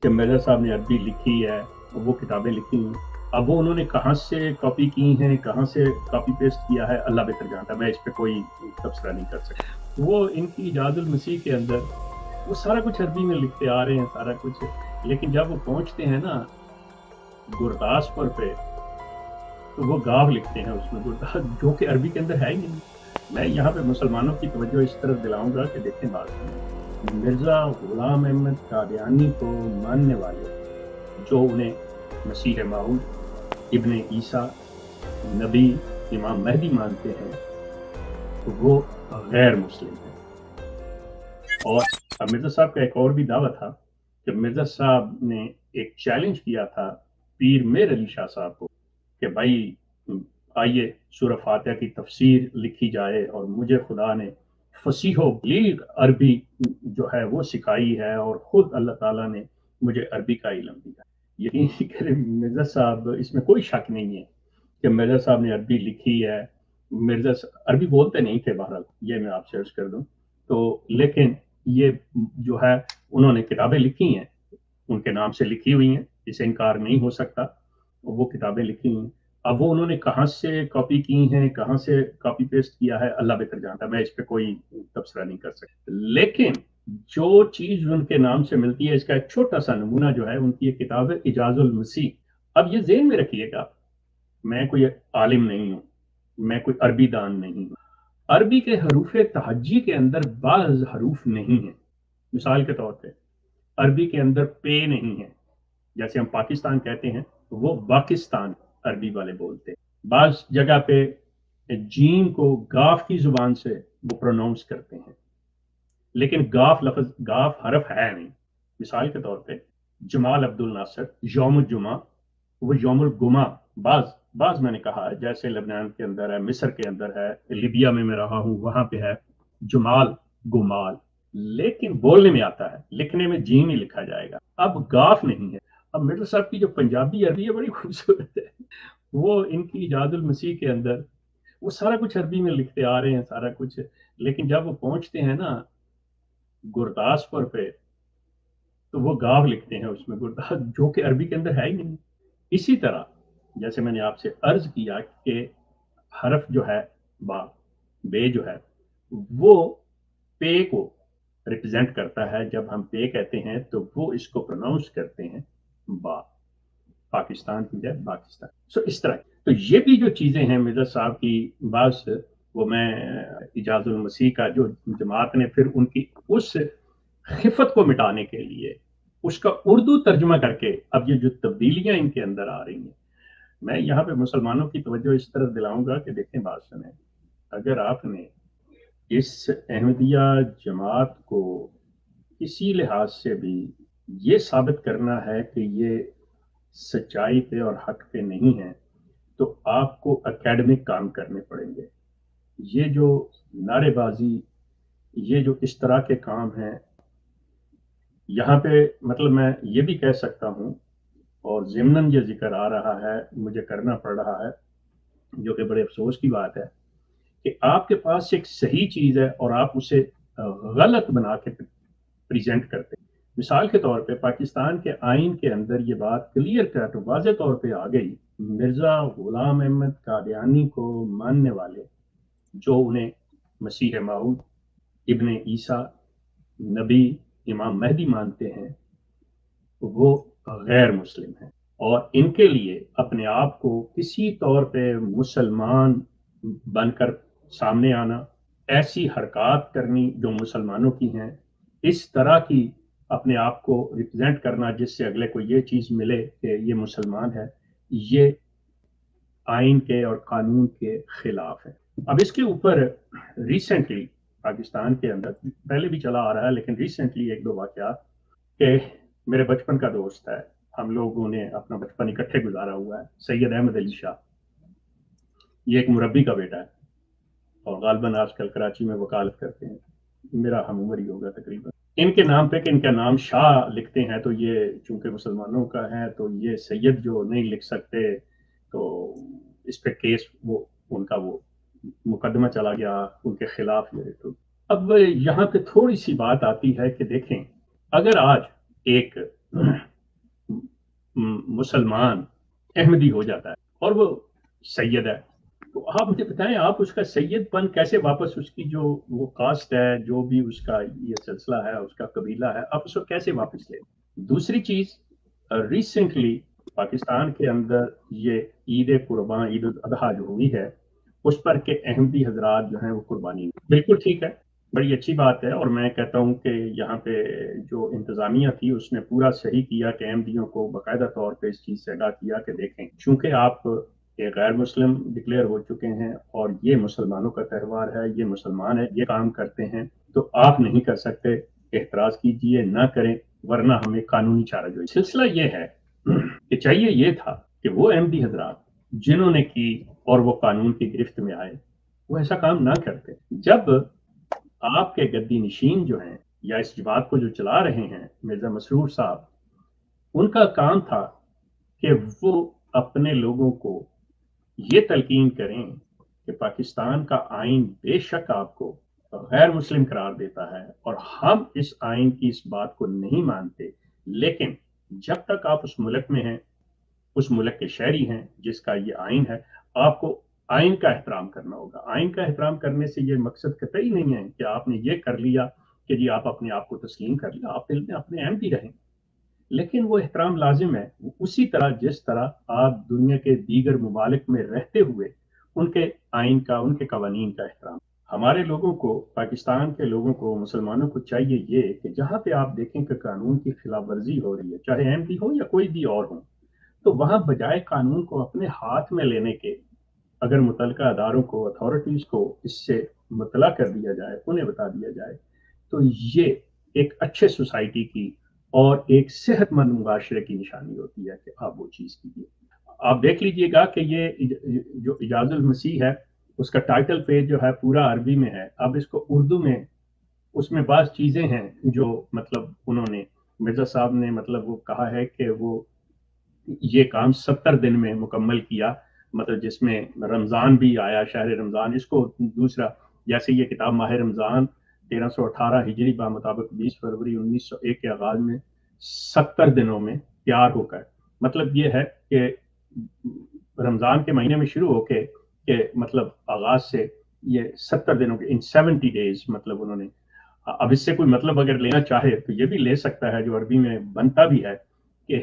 کہ مرزا صاحب نے عربی لکھی ہے، وہ کتابیں لکھی ہیں، اب وہ انہوں نے کہاں سے کاپی کی ہیں، کہاں سے کاپی پیسٹ کیا ہے، اللہ بہتر جانتا ہے، میں اس پہ کوئی تبصرہ نہیں کر سکتا۔ وہ ان کی ایجاد المسیح کے اندر وہ سارا کچھ عربی میں لکھتے آ رہے ہیں، سارا کچھ، لیکن جب وہ پہنچتے ہیں نا گرداسپور پہ تو وہ گاو لکھتے ہیں اس میں، گرداس جو کہ عربی کے اندر ہے ہی نہیں۔ میں یہاں پہ مسلمانوں کی توجہ اس طرف دلاؤں گا کہ دیکھیں بات سنیں، مرزا غلام احمد قادیانی کو ماننے والے جو انہیں مسیح موعود، ابن عیسیٰ، نبی، امام مہدی مانتے ہیں تو وہ غیر مسلم ہیں۔ اور اب مرزا صاحب کا ایک اور بھی دعویٰ تھا کہ مرزا صاحب نے ایک چیلنج کیا تھا پیر میر علی شاہ صاحب کو کہ بھائی آئیے سورہ فاتحہ کی تفسیر لکھی جائے، اور مجھے خدا نے فصیح و بلیغ عربی جو ہے وہ سکھائی ہے، اور خود اللہ تعالیٰ نے مجھے عربی کا علم دیا۔ یقین کریں مرزا صاحب، اس میں کوئی شک نہیں ہے کہ مرزا صاحب نے عربی لکھی ہے۔ مرزا عربی بولتے نہیں تھے، بہرحال یہ میں آپ سے عرض کر دوں تو، لیکن یہ جو ہے انہوں نے کتابیں لکھی ہیں، ان کے نام سے لکھی ہوئی ہیں، اسے انکار نہیں ہو سکتا، وہ کتابیں لکھی ہیں۔ اب وہ انہوں نے کہاں سے کاپی کی ہیں، کہاں سے کاپی پیسٹ کیا ہے، اللہ بہتر جانتا ہے، میں اس پہ کوئی تبصرہ نہیں کر سکتا۔ لیکن جو چیز ان کے نام سے ملتی ہے، اس کا ایک چھوٹا سا نمونہ جو ہے ان کی ایک کتاب ہے اجاز المسیح۔ اب یہ ذہن میں رکھیے گا، میں کوئی عالم نہیں ہوں، میں کوئی عربی دان نہیں ہوں، عربی کے حروف تہجی کے اندر بعض حروف نہیں ہیں۔ مثال کے طور پہ عربی کے اندر پے نہیں ہے، جیسے ہم پاکستان کہتے ہیں وہ باکستان عربی والے بولتے ہیں۔ بعض جگہ پہ جیم کو گاف کی زبان سے وہ پروناؤنس کرتے ہیں، لیکن گاف حرف ہے نہیں۔ مثال کے طور پہ جمال عبد الناصر یوم الجمعہ، وہ یوم الگما، بعض میں نے کہا ہے، جیسے لبنان کے اندر ہے، مصر کے اندر ہے، لیبیا میں رہا ہوں وہاں پہ ہے جمال گمال، لیکن بولنے میں آتا ہے، لکھنے میں جیم ہی لکھا جائے گا، اب گاف نہیں ہے۔ اب مرزا صاحب کی جو پنجابی عربی ہے بڑی خوبصورت ہے، وہ ان کی ایجاد المسیح کے اندر وہ سارا کچھ عربی میں لکھتے آ رہے ہیں، سارا کچھ، لیکن جب وہ پہنچتے ہیں نا گرداسپور پہ تو وہ گاو لکھتے ہیں اس میں، گرداس جو کہ عربی کے اندر ہے ہی نہیں۔ اسی طرح جیسے میں نے آپ سے عرض کیا کہ حرف جو ہے با، بے جو ہے وہ پے کو ریپرزینٹ کرتا ہے، جب ہم پے کہتے ہیں تو وہ اس کو پروناؤنس کرتے ہیں با، پاکستان کی جائے پاکستان، سو اس طرح تو یہ بھی جو چیزیں ہیں مرزا صاحب کی بعض، وہ میں اجاز المسیح کا جو جماعت نے پھر ان کی اس خفت کو مٹانے کے لیے اس کا اردو ترجمہ کر کے اب یہ جو تبدیلیاں ان کے اندر آ رہی ہیں، میں یہاں پہ مسلمانوں کی توجہ اس طرف دلاؤں گا کہ دیکھیں بات سنیں، اگر آپ نے اس احمدیہ جماعت کو کسی لحاظ سے بھی یہ ثابت کرنا ہے کہ یہ سچائی پہ اور حق پہ نہیں ہے، تو آپ کو اکیڈمک کام کرنے پڑیں گے۔ یہ جو نعرے بازی، یہ جو اس طرح کے کام ہیں، یہاں پہ مطلب میں یہ بھی کہہ سکتا ہوں، اور ضمناً یہ ذکر آ رہا ہے، مجھے کرنا پڑ رہا ہے، جو کہ بڑے افسوس کی بات ہے کہ آپ کے پاس ایک صحیح چیز ہے اور آپ اسے غلط بنا کے پریزنٹ کرتے ہیں۔ مثال کے طور پہ پاکستان کے آئین کے اندر یہ بات کلیئر کٹ واضح طور پہ آ گئی، مرزا غلام احمد قادیانی کو ماننے والے جو انہیں مسیح موعود، ابن عیسیٰ، نبی، امام مہدی مانتے ہیں وہ غیر مسلم ہیں، اور ان کے لیے اپنے آپ کو کسی طور پہ مسلمان بن کر سامنے آنا، ایسی حرکات کرنی جو مسلمانوں کی ہیں، اس طرح کی اپنے آپ کو ریپرزینٹ کرنا جس سے اگلے کو یہ چیز ملے کہ یہ مسلمان ہے، یہ آئین کے اور قانون کے خلاف ہے۔ اب اس کے اوپر ریسنٹلی پاکستان کے اندر پہلے بھی چلا آ رہا ہے، لیکن ریسنٹلی ایک دو واقعات کہ میرے بچپن کا دوست ہے، ہم لوگوں نے اپنا بچپن اکٹھے گزارا ہوا ہے، سید احمد علی شاہ، یہ ایک مربی کا بیٹا ہے اور غالباً آج کل کراچی میں وکالت کرتے ہیں، میرا ہم عمر ہی ہوگا تقریباً۔ ان کے نام پہ کہ ان کا نام شاہ لکھتے ہیں تو یہ چونکہ مسلمانوں کا ہے تو یہ سید جو نہیں لکھ سکتے، تو اس پہ کیس وہ ان کا وہ مقدمہ چلا گیا ان کے خلاف۔ یہ تو اب یہاں پہ تھوڑی سی بات آتی ہے کہ دیکھیں، اگر آج ایک مسلمان احمدی ہو جاتا ہے اور وہ سید ہے، تو آپ مجھے بتائیں آپ اس کا سید پن کیسے واپس اس کی جو وہ کاسٹ ہے، جو بھی اس کا یہ سلسلہ ہے، اس کا قبیلہ ہے، آپ اس کو کیسے واپس لیں؟ دوسری چیز، ریسنٹلی پاکستان کے اندر یہ عید قربان، عید الاضحیٰ جو ہوئی ہے، اس پر کہ احمدی حضرات جو ہیں وہ قربانی، بالکل ٹھیک ہے، بڑی اچھی بات ہے، اور میں کہتا ہوں کہ یہاں پہ جو انتظامیہ تھی اس نے پورا صحیح کیا کہ احمدیوں کو باقاعدہ طور پہ اس چیز سے آگاہ کیا کہ دیکھیں چونکہ آپ ایک غیر مسلم ڈکلیئر ہو چکے ہیں اور یہ مسلمانوں کا تہوار ہے، یہ مسلمان ہے، یہ کام کرتے ہیں، تو آپ نہیں کر سکتے، احتراز کیجئے، نہ کریں، ورنہ ہمیں قانونی چارہ جوئی۔ سلسلہ یہ ہے کہ چاہیے یہ تھا کہ وہ احمدی حضرات جنہوں نے کی اور وہ قانون کی گرفت میں آئے وہ ایسا کام نہ کرتے۔ جب آپ کے گدی نشین جو ہیں یا اس جماعت کو جو چلا رہے ہیں مرزا مسرور صاحب، ان کا کام تھا کہ وہ اپنے لوگوں کو یہ تلقین کریں کہ پاکستان کا آئین بے شک آپ کو غیر مسلم قرار دیتا ہے اور ہم اس آئین کی اس بات کو نہیں مانتے، لیکن جب تک آپ اس ملک میں ہیں، اس ملک کے شہری ہیں جس کا یہ آئین ہے، آپ کو آئین کا احترام کرنا ہوگا۔ آئین کا احترام کرنے سے یہ مقصد قطعی نہیں ہے کہ آپ نے یہ کر لیا کہ جی آپ اپنے آپ کو تسلیم کر لیا، آپ دل میں اپنے احمدی رہیں، لیکن وہ احترام لازم ہے اسی طرح جس طرح آپ دنیا کے دیگر ممالک میں رہتے ہوئے ان کے آئین کا، ان کے قوانین کا احترام۔ ہمارے لوگوں کو، پاکستان کے لوگوں کو، مسلمانوں کو چاہیے یہ کہ جہاں پہ آپ دیکھیں کہ قانون کی خلاف ورزی ہو رہی ہے، چاہے احمدی ہو یا کوئی بھی اور ہو، تو وہاں بجائے قانون کو اپنے ہاتھ میں لینے کے اگر متعلقہ اداروں کو، اتھارٹیز کو اس سے مطلع کر دیا جائے، انہیں بتا دیا جائے، تو یہ ایک اچھے سوسائٹی کی اور ایک صحت مند معاشرے کی نشانی ہوتی ہے کہ آپ وہ چیز کیجیے۔ آپ دیکھ لیجئے گا کہ یہ جو اعجاز المسیح ہے اس کا ٹائٹل پیج جو ہے پورا عربی میں ہے، اب اس کو اردو میں، اس میں بعض چیزیں ہیں جو مطلب انہوں نے، مرزا صاحب نے مطلب وہ کہا ہے کہ وہ یہ کام 70 دن میں مکمل کیا، مطلب جس میں رمضان بھی آیا، شہر رمضان، اس کو دوسرا جیسے یہ کتاب ماہ رمضان 1318 ہجری بمطابق 20 فروری 1901 کے آغاز میں 70 دنوں میں تیار ہو کر، مطلب یہ ہے کہ رمضان کے مہینے میں شروع ہو کے کہ مطلب آغاز سے یہ 70 دنوں کے ان 70 days، مطلب انہوں نے، اب اس سے کوئی مطلب اگر لینا چاہے تو یہ بھی لے سکتا ہے جو عربی میں بنتا بھی ہے کہ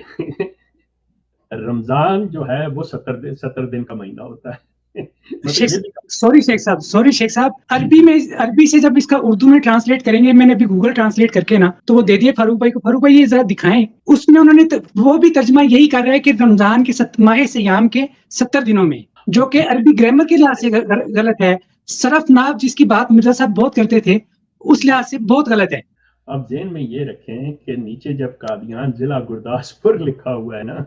رمضان جو ہے وہ 70 دن کا مہینہ ہوتا ہے۔ سوری شیخ صاحب، عربی سے جب اس کا اردو میں ٹرانسلیٹ کریں گے، میں نے ابھی گوگل ٹرانسلیٹ کر کے نا تو وہ دے دیے فاروق بھائی کو، فاروق بھائی یہ ذرا دکھائیں، اس میں انہوں نے وہ بھی ترجمہ یہی کر رہا ہے کہ رمضان کے ماہ سیام کے 70 دنوں میں، جو کہ عربی گرامر کے لحاظ سے غلط ہے، صرف ناف جس کی بات مرزا صاحب بہت کرتے تھے اس لحاظ سے بہت غلط ہے۔ اب ذہن میں یہ رکھیں کہ نیچے جب قادیان ضلع گرداسپور لکھا ہوا ہے نا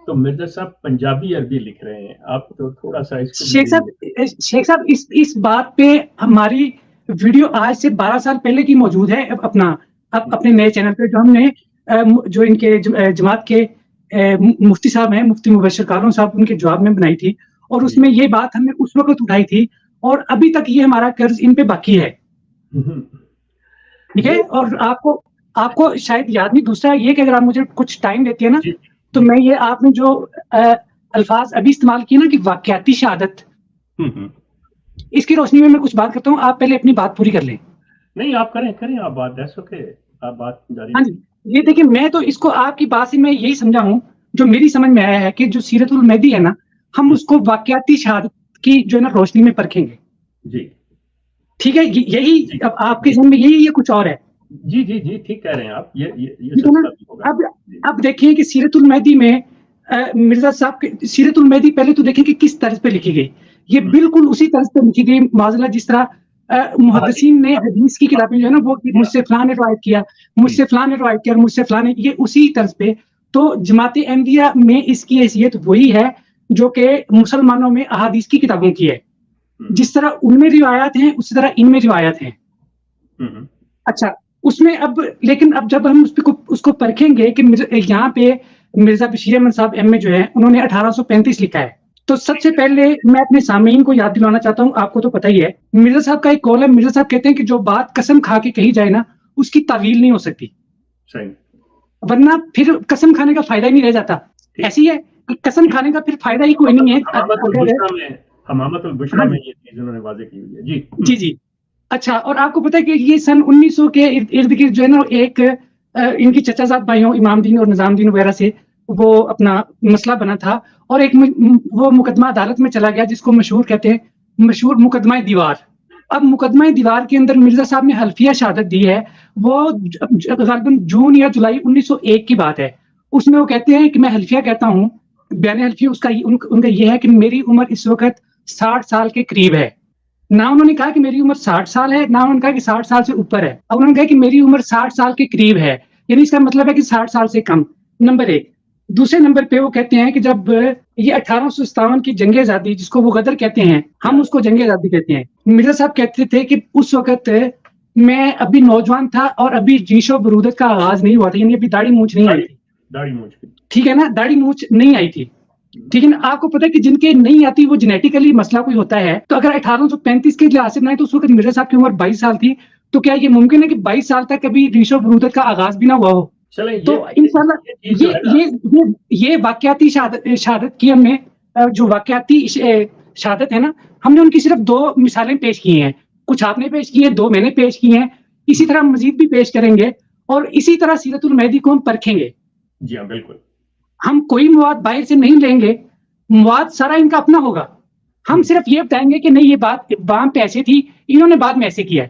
تو مرزا صاحب پنجابی عربی لکھ رہے ہیں، آپ تو تھوڑا سا اس کو شیخ صاحب اس بات پہ ہماری ویڈیو آج سے 12 سال پہلے کی موجود ہے اپنے نئے چینل پہ، جو ہم نے جو ان کے جماعت کے مفتی صاحب ہیں، مفتی مبشر کالون صاحب، ان کے جواب میں بنائی تھی، اور اس میں یہ بات ہم نے اس وقت اٹھائی تھی اور ابھی تک یہ ہمارا قرض ان پہ باقی ہے، ٹھیک ہے؟ اور آپ کو شاید یاد نہیں، دوسرا یہ کہ اگر آپ مجھے کچھ ٹائم دیتی ہے نا تو میں یہ آپ نے جو الفاظ ابھی استعمال کیے نا کہ واقعاتی شہادت، اس کی روشنی میں کچھ بات کرتا ہوں، آپ پہلے اپنی بات پوری کر لیں۔ نہیں آپ کریں آپ بات، دیٹس اوکے، آپ بات جاری۔ ہاں جی، یہ دیکھیں، میں تو اس کو آپ کی بات سے میں یہی سمجھا ہوں، جو میری سمجھ میں آیا ہے کہ جو سیرت المہدی ہے نا، ہم اس کو واقعاتی شہادت کی جو ہے نا روشنی میں پرکھیں گے، جی ٹھیک ہے؟ یہی آپ کے ذہن میں یہی کچھ اور ہے؟ جی ٹھیک کہہ رہے ہیں آپ، یہ اب دیکھیں کہ سیرت المہدی میں مرزا صاحب کی سیرت المہدی پہلے تو دیکھیں کہ کس طرز پہ لکھی گئی، یہ بالکل اسی طرز پہ لکھی گئی، معذلہ جس طرح محدثین نے حدیث کی کتابیں جو ہے نا وہ مجھ سے فلاں نے روایت کیا، مجھ سے فلاں نے روایت کیا، مجھ سے فلاں نے، یہ اسی طرز پہ۔ تو جماعت احمدیہ میں اس کی حیثیت وہی ہے جو کہ مسلمانوں میں احادیث کی کتابوں کی ہے، جس طرح ان میں روایات ہیں اسی طرح ان میں روایات ہیں۔ اچھا، اس میں لیکن اب جب ہم اس کو پرکھیں گے کہ یہاں پہ مرزا بشیر احمد صاحب ایم اے جو ہے انہوں نے 1835 لکھا ہے، تو سب سے پہلے میں اپنے سامعین کو یاد دلانا چاہتا ہوں، آپ کو تو پتہ ہی ہے، مرزا صاحب کا ایک قول ہے، مرزا صاحب کہتے ہیں کہ جو بات قسم کھا کے کہی جائے نا اس کی تعویل نہیں ہو سکتی، ورنہ پھر قسم کھانے کا فائدہ ہی نہیں رہ جاتا. ایسی ہے کہ قسم کھانے کا پھر فائدہ ہی کوئی نہیں ہے. حمامت البشرا میں یہ چیز انہوں نے واضح کی ہوئی ہے. جی جی جی. اچھا، اور آپ کو پتا ہے کہ یہ سن 1900 کے ارد گرد جو ہے نا ایک ان کی چچا زاد بھائیوں امام دین اور نظام دین وغیرہ سے وہ اپنا مسئلہ بنا تھا، اور ایک وہ مقدمہ عدالت میں چلا گیا جس کو مشہور کہتے ہیں مشہور مقدمہ دیوار. اب مقدمہ دیوار کے اندر مرزا صاحب نے حلفیہ شہادت دی ہے، وہ غالباً جون یا جولائی 1901 کی بات ہے. اس میں وہ کہتے ہیں کہ میں حلفیہ کہتا ہوں، بیان حلفیہ اس کا ان کا یہ ہے کہ میری عمر اس وقت 60 سال کے قریب ہے. نہ انہوں نے کہا کہ میری عمر 60 سال ہے، نہ انہوں نے کہا کہ 60 سال سے اوپر ہے. اب انہوں نے کہا کہ میری عمر 60 سال کے قریب ہے، یعنی اس کا مطلب ہے کہ 60 سال سے کم. نمبر 1. دوسرے نمبر پہ وہ کہتے ہیں کہ جب یہ 1857 کی جنگ آزادی جس کو وہ غدر کہتے ہیں، ہم اس کو جنگ آزادی کہتے ہیں، مرزا صاحب کہتے تھے کہ اس وقت میں ابھی نوجوان تھا اور ابھی ریش و برودت کا آغاز نہیں ہوا تھا، یعنی ابھی داڑھی مونچھ نہیں آئی تھی. ٹھیک ہے نا، داڑھی مونچھ نہیں آئی تھی. ٹھیک ہے نا. آپ کو پتا ہے کہ جن کے نہیں آتی وہ جینیٹیکلی مسئلہ کوئی ہوتا ہے، تو اگر 1835 کے لحاظ سے بنائے تو اس وقت مرزا صاحب کی عمر 22 سال تھی. تو کیا یہ ممکن ہے کہ 22 سال تک کبھی ریش و برودت کا آغاز بھی نہ ہوا ہو؟ تو انشاءاللہ یہ واقعاتی شہادت کی ہم نے جو واقعاتی شہادت ہے نا، ہم نے ان کی صرف 2 مثالیں پیش کی ہیں. کچھ آپ نے پیش کی ہیں، 2 میں نے پیش کی ہیں. اسی طرح مزید بھی پیش کریں گے اور اسی طرح سیرت المہدی کو ہم پرکھیں گے. جی ہاں بالکل. ہم کوئی مواد باہر سے نہیں لیں گے، مواد سارا ان کا اپنا ہوگا. ہم صرف یہ بتائیں گے کہ نہیں یہ بات وہاں پہ ایسے تھی، انہوں نے بعد میں ایسے کیا ہے.